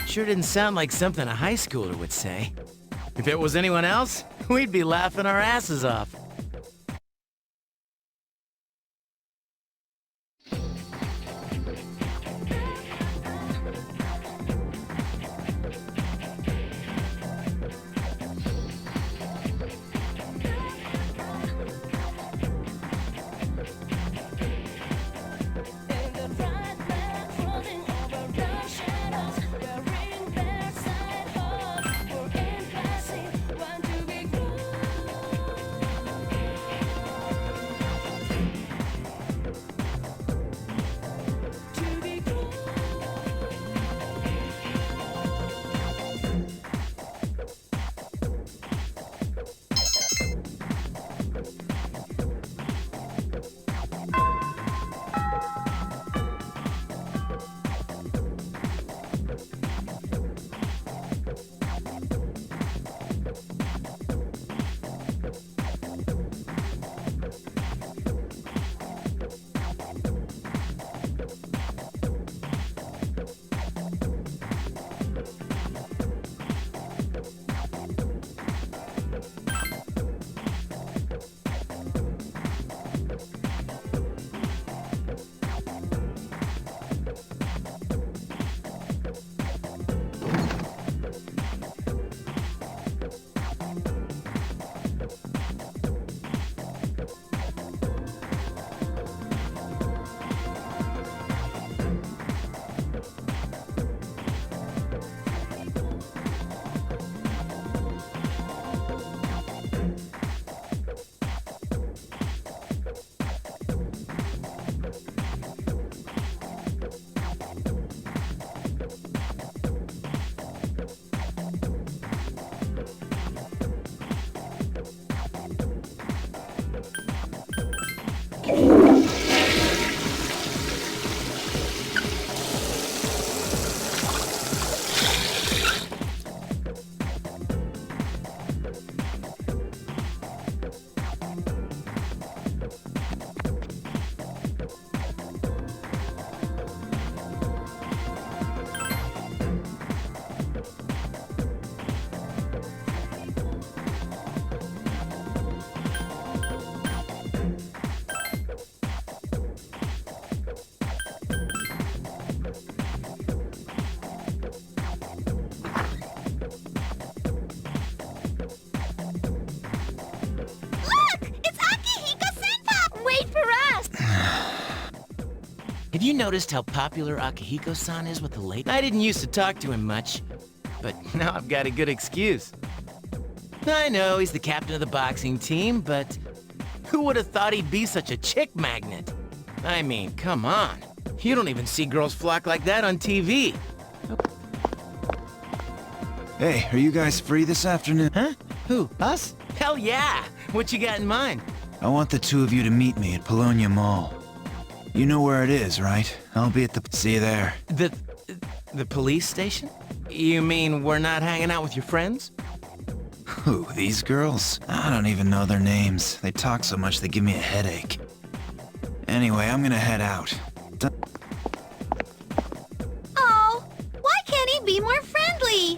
Sure didn't sound like something a high schooler would say. If it was anyone else, we'd be laughing our asses off. Have you noticed how popular Akihiko-san is with the ladies? I didn't used to talk to him much, but now I've got a good excuse. I know he's the captain of the boxing team, but who would have thought he'd be such a chick magnet? I mean, come on. You don't even see girls flock like that on TV. Hey, are you guys free this afternoon? Huh? Who, us? Hell yeah! What you got in mind? I want the two of you to meet me at Polonia Mall. You know where it is, right? I'll be at the... See you there. The police station? You mean we're not hanging out with your friends? Who, these girls? I don't even know their names. They talk so much they give me a headache. Anyway, I'm gonna head out. Oh, why can't he be more friendly?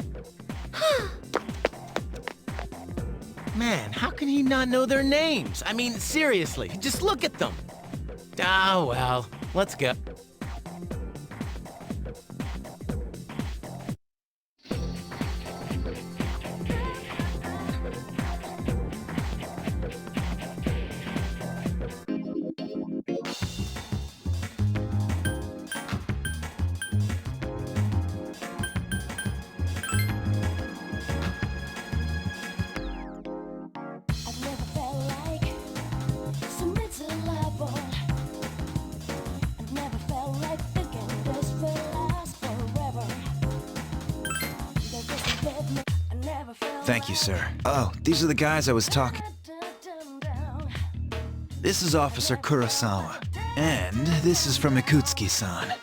Man, how can he not know their names? I mean, seriously, just look at them. Ah, well, let's go. Thank you, sir. Oh, these are the guys I was talking... This is Officer Kurosawa. And this is from Ikutsuki-san.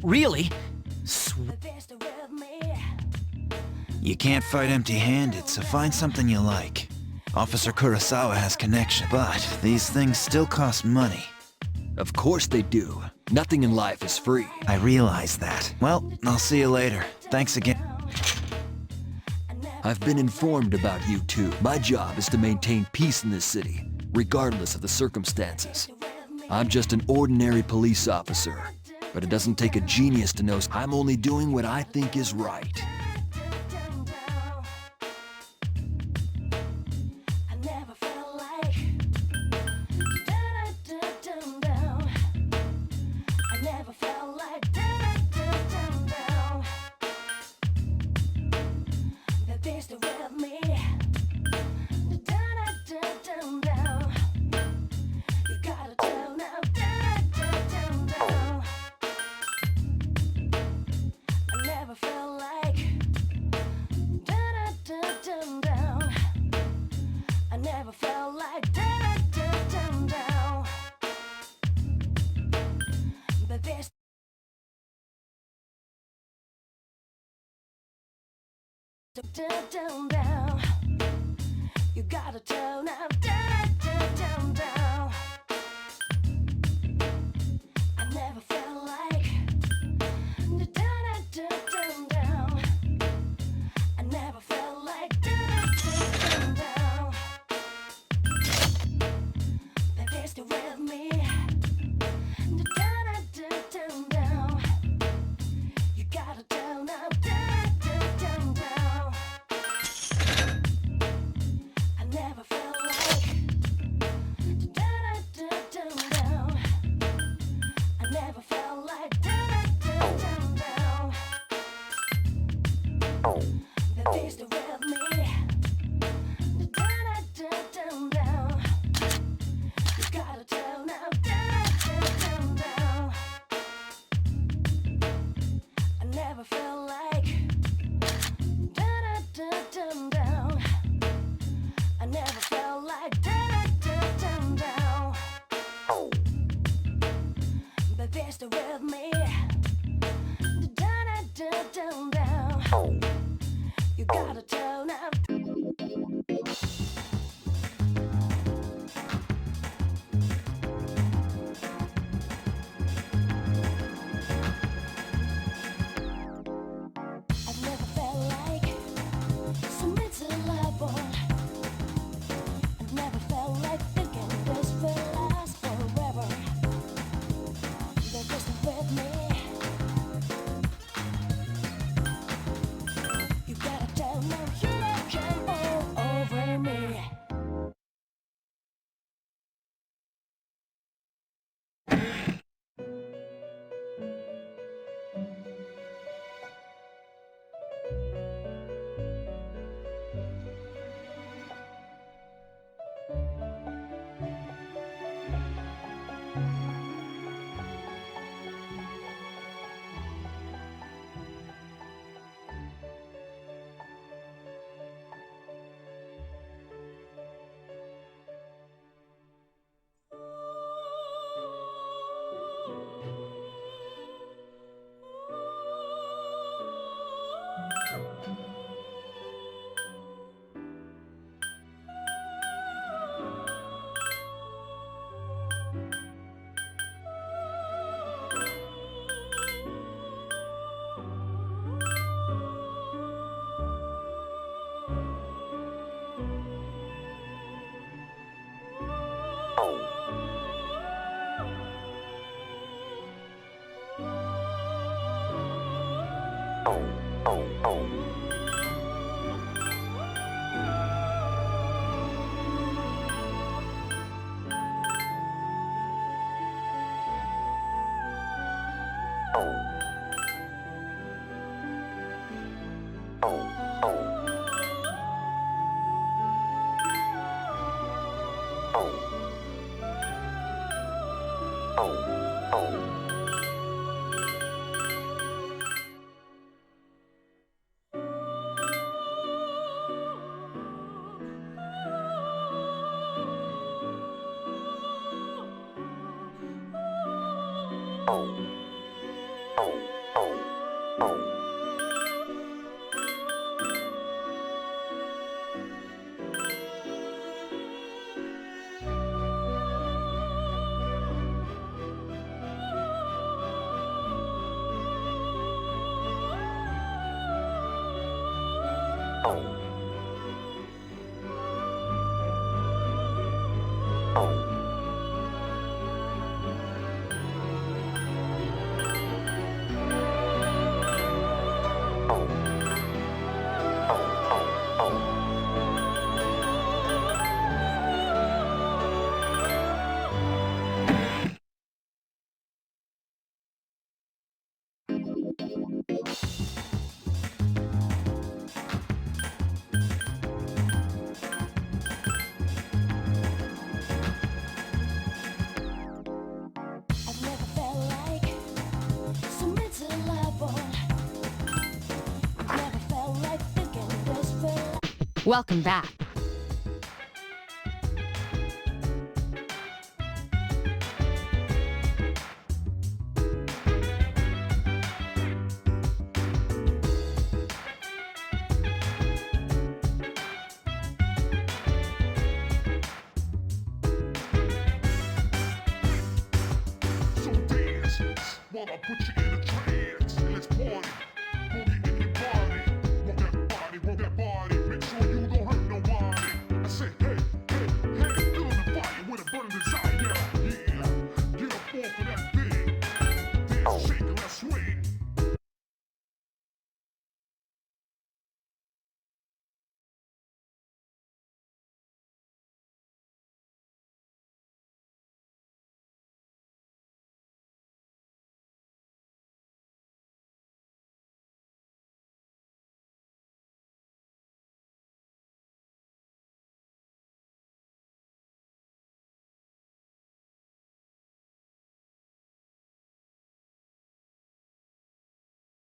Really? You can't fight empty-handed, so find something you like. Officer Kurosawa has connection, but these things still cost money. Of course they do. Nothing in life is free. I realize that. Well, I'll see you later. Thanks again. I've been informed about you two. My job is to maintain peace in this city, regardless of the circumstances. I'm just an ordinary police officer, but it doesn't take a genius to know I'm only doing what I think is right. Down, down. You gotta turn up, down, down, down. I never felt like down, down, down. I never felt like down, down. They're still with me. Down, down, down. You gotta turn up, down, down, down. I never felt like down, down. I never felt like down, down. They're still with me. Down, down. You gotta turn up, down, down. I never felt like down, down. I never felt like down, down. But they're still with me. Down, down. You gotta turn up. I've never felt like something to love on. I've never felt like thinking this will last forever. They're just with me. I've never felt like so miserable. Never felt like thinking this felt like. Welcome back. So dance while I put you in a trance. Let's party. Boogie in your body. Rock that body. Make sure you don't hurt nobody. I say, hey, hey, hey, feel the fire with a burning desire. Yeah, get up off of that thing. Dance, shake, and let's swing.